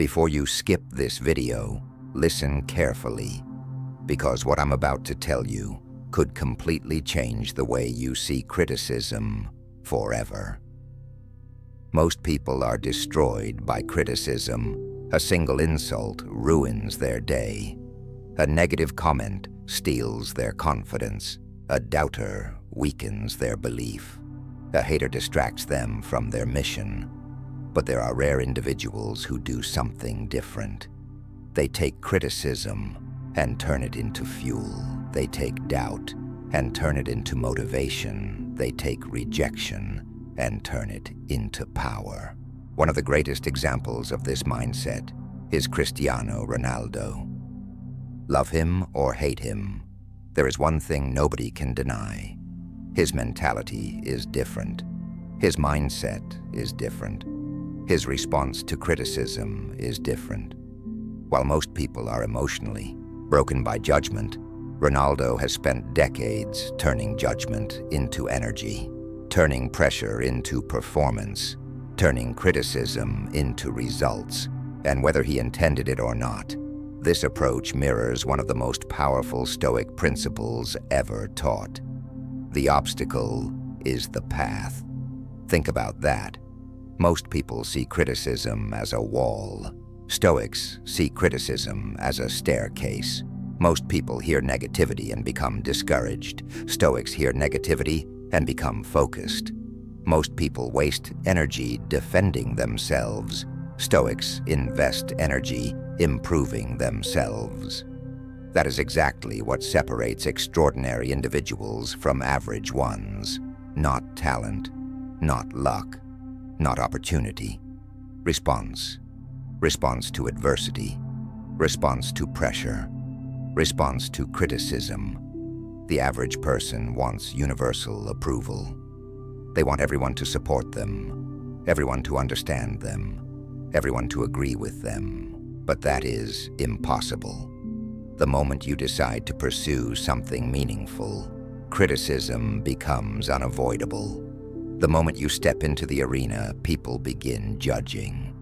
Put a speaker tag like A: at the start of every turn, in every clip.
A: Before you skip this video, listen carefully, because what I'm about to tell you could completely change the way you see criticism forever. Most people are destroyed by criticism. A single insult ruins their day. A negative comment steals their confidence. A doubter weakens their belief. A hater distracts them from their mission. But there are rare individuals who do something different. They take criticism and turn it into fuel. They take doubt and turn it into motivation. They take rejection and turn it into power. One of the greatest examples of this mindset is Cristiano Ronaldo. Love him or hate him, there is one thing nobody can deny. His mentality is different. His mindset is different. His response to criticism is different. While most people are emotionally broken by judgment, Ronaldo has spent decades turning judgment into energy, turning pressure into performance, turning criticism into results. And whether he intended it or not, this approach mirrors one of the most powerful Stoic principles ever taught. The obstacle is the path. Think about that. Most people see criticism as a wall. Stoics see criticism as a staircase. Most people hear negativity and become discouraged. Stoics hear negativity and become focused. Most people waste energy defending themselves. Stoics invest energy improving themselves. That is exactly what separates extraordinary individuals from average ones. Not talent, not luck, not opportunity. Response. Response to adversity. Response to pressure. Response to criticism. The average person wants universal approval. They want everyone to support them, everyone to understand them, everyone to agree with them. But that is impossible. The moment you decide to pursue something meaningful, criticism becomes unavoidable. The moment you step into the arena, people begin judging.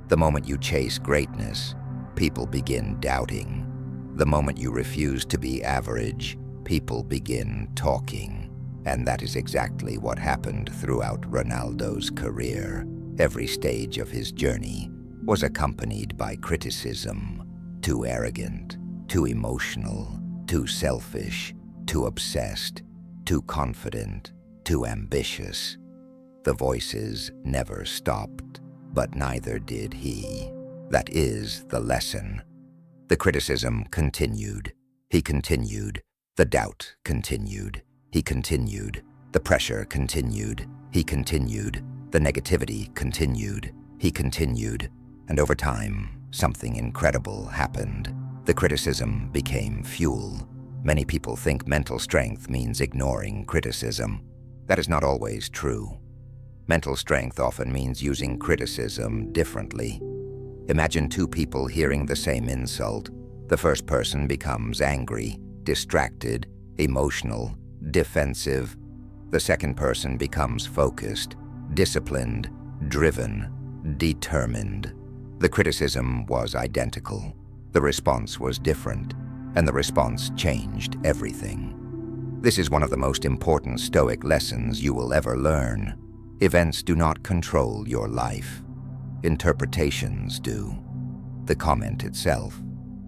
A: The moment you chase greatness, people begin doubting. The moment you refuse to be average, people begin talking. And that is exactly what happened throughout Ronaldo's career. Every stage of his journey was accompanied by criticism. Too arrogant, too emotional, too selfish, too obsessed, too confident, too ambitious. The voices never stopped, but neither did he. That is the lesson. The criticism continued. He continued. The doubt continued. He continued. The pressure continued. He continued. The negativity continued. He continued. And over time, something incredible happened. The criticism became fuel. Many people think mental strength means ignoring criticism. That is not always true. Mental strength often means using criticism differently. Imagine two people hearing the same insult. The first person becomes angry, distracted, emotional, defensive. The second person becomes focused, disciplined, driven, determined. The criticism was identical. The response was different, and the response changed everything. This is one of the most important Stoic lessons you will ever learn. Events do not control your life. Interpretations do. The comment itself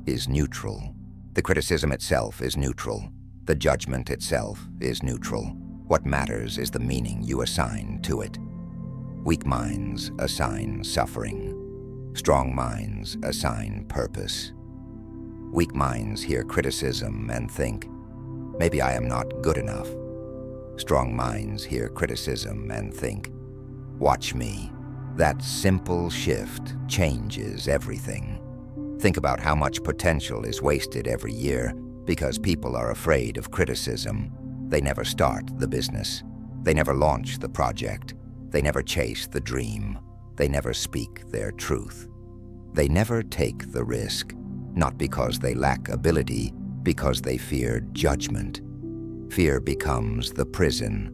A: is neutral. The criticism itself is neutral. The judgment itself is neutral. What matters is the meaning you assign to it. Weak minds assign suffering. Strong minds assign purpose. Weak minds hear criticism and think, maybe I am not good enough. Strong minds hear criticism and think, watch me. That simple shift changes everything. Think about how much potential is wasted every year because people are afraid of criticism. They never start the business. They never launch the project. They never chase the dream. They never speak their truth. They never take the risk, not because they lack ability, because they fear judgment. Fear becomes the prison.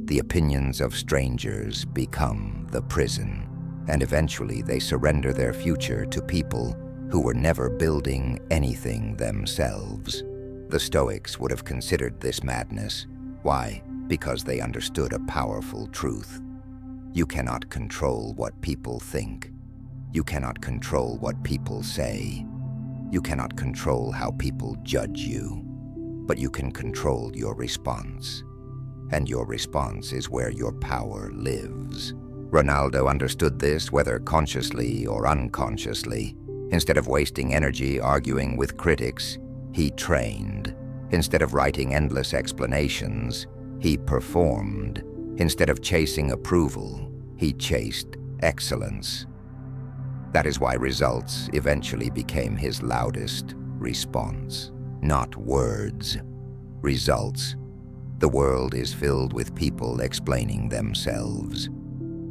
A: The opinions of strangers become the prison. and eventually they surrender their future to people who were never building anything themselves. The Stoics would have considered this madness. Why? Because they understood a powerful truth. You cannot control what people think. You cannot control what people say. You cannot control how people judge you. But you can control your response. And your response is where your power lives. Ronaldo understood this, whether consciously or unconsciously. Instead of wasting energy arguing with critics, he trained. Instead of writing endless explanations, he performed. Instead of chasing approval, he chased excellence. That is why results eventually became his loudest response. Not words, results. The world is filled with people explaining themselves.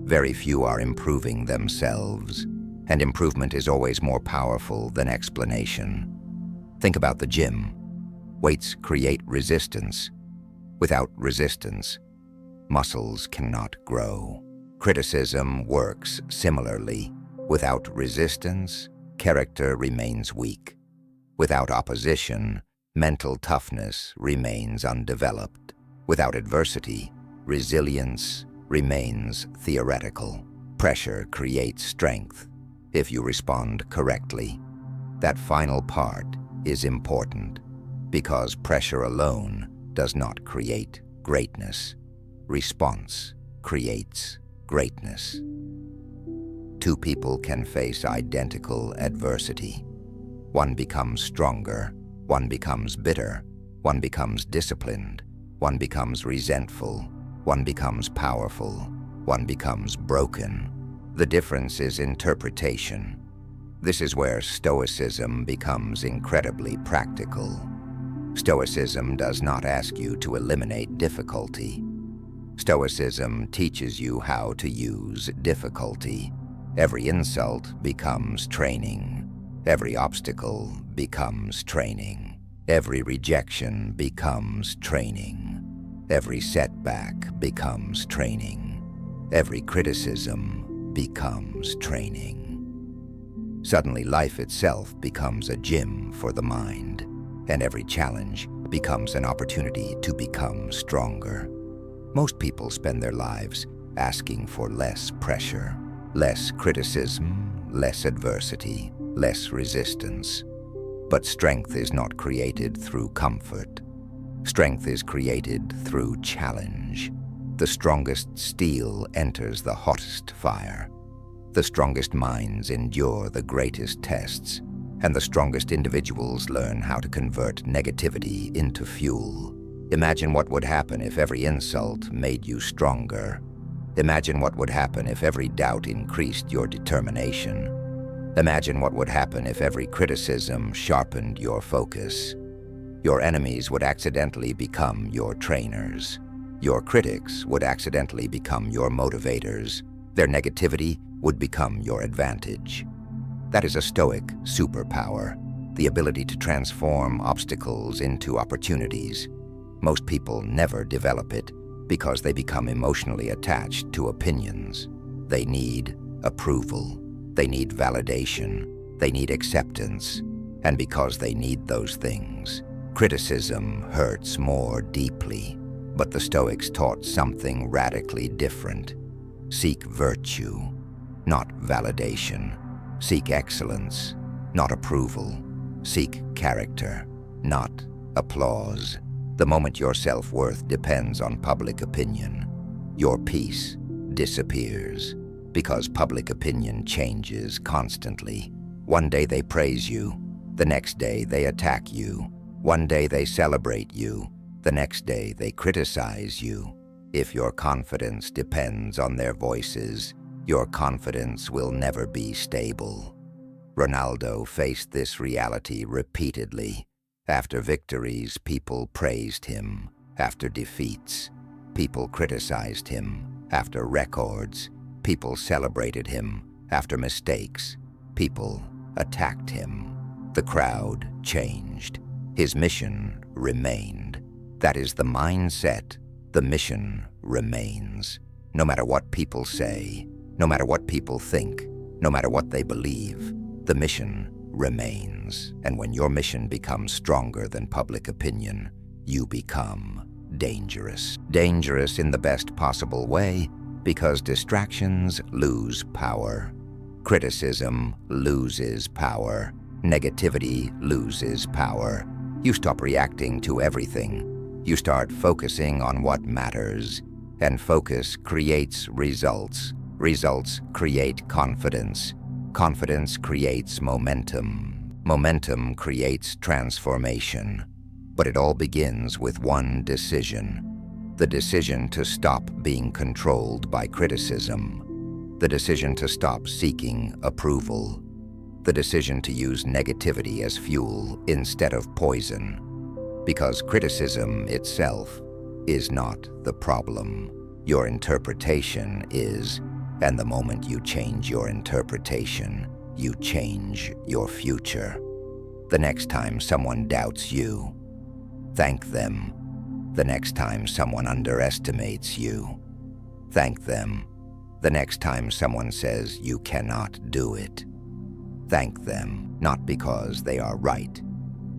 A: Very few are improving themselves, and improvement is always more powerful than explanation. Think about the gym. Weights create resistance. Without resistance, muscles cannot grow. Criticism works similarly. Without resistance, character remains weak. Without opposition, mental toughness remains undeveloped. Without adversity, resilience remains theoretical. Pressure creates strength if you respond correctly. That final part is important because pressure alone does not create greatness. Response creates greatness. Two people can face identical adversity. One becomes stronger, one becomes bitter, one becomes disciplined, one becomes resentful, one becomes powerful, one becomes broken. The difference is interpretation. This is where Stoicism becomes incredibly practical. Stoicism does not ask you to eliminate difficulty. Stoicism teaches you how to use difficulty. Every insult becomes training. Every obstacle becomes training. Every rejection becomes training. Every setback becomes training. Every criticism becomes training. Suddenly, life itself becomes a gym for the mind, and every challenge becomes an opportunity to become stronger. Most people spend their lives asking for less pressure, less criticism, less adversity, less resistance. But strength is not created through comfort. Strength is created through challenge. The strongest steel enters the hottest fire. The strongest minds endure the greatest tests, and the strongest individuals learn how to convert negativity into fuel. Imagine what would happen if every insult made you stronger. Imagine what would happen if every doubt increased your determination. Imagine what would happen if every criticism sharpened your focus. Your enemies would accidentally become your trainers. Your critics would accidentally become your motivators. Their negativity would become your advantage. That is a Stoic superpower, the ability to transform obstacles into opportunities. Most people never develop it because they become emotionally attached to opinions. They need approval. They need validation. They need acceptance. And because they need those things, criticism hurts more deeply. But the Stoics taught something radically different. Seek virtue, not validation. Seek excellence, not approval. Seek character, not applause. The moment your self-worth depends on public opinion, your peace disappears because public opinion changes constantly. One day they praise you, the next day they attack you. One day they celebrate you, the next day they criticize you. If your confidence depends on their voices, your confidence will never be stable. Ronaldo faced this reality repeatedly. After victories, people praised him. After defeats, people criticized him. After records, people celebrated him. After mistakes, people attacked him. The crowd changed. His mission remained. That is the mindset. The mission remains. No matter what people say, No matter what people think, no matter what they believe, the mission remains. And when your mission becomes stronger than public opinion, you become dangerous. Dangerous in the best possible way, because distractions lose power. Criticism loses power. Negativity loses power. You stop reacting to everything. You start focusing on what matters. And focus creates results. Results create confidence. Confidence creates momentum. Momentum creates transformation. But it all begins with one decision. The decision to stop being controlled by criticism. The decision to stop seeking approval. The decision to use negativity as fuel instead of poison. Because criticism itself is not the problem. Your interpretation is, and the moment you change your interpretation, you change your future. The next time someone doubts you, thank them. The next time someone underestimates you, thank them. The next time someone says you cannot do it, thank them, not because they are right,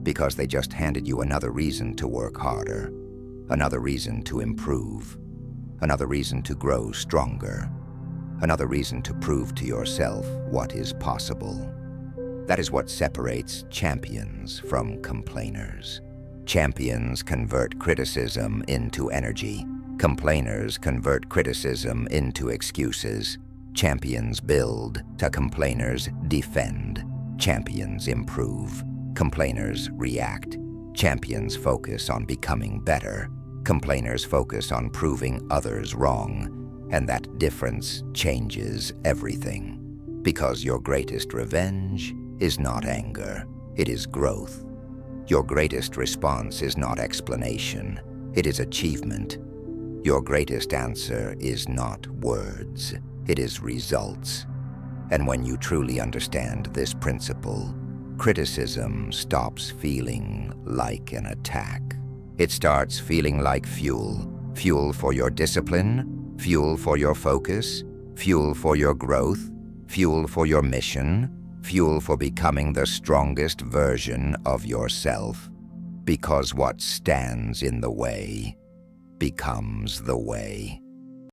A: because they just handed you another reason to work harder, another reason to improve, another reason to grow stronger, another reason to prove to yourself what is possible. That is what separates champions from complainers. Champions convert criticism into energy. Complainers convert criticism into excuses. Champions build to complainers defend. Champions improve. Complainers react. Champions focus on becoming better. Complainers focus on proving others wrong. And that difference changes everything. Because your greatest revenge is not anger, it is growth. Your greatest response is not explanation, it is achievement. Your greatest answer is not words, it is results. And when you truly understand this principle, criticism stops feeling like an attack. It starts feeling like fuel. Fuel for your discipline, fuel for your focus, fuel for your growth, fuel for your mission, fuel for becoming the strongest version of yourself. Because what stands in the way becomes the way.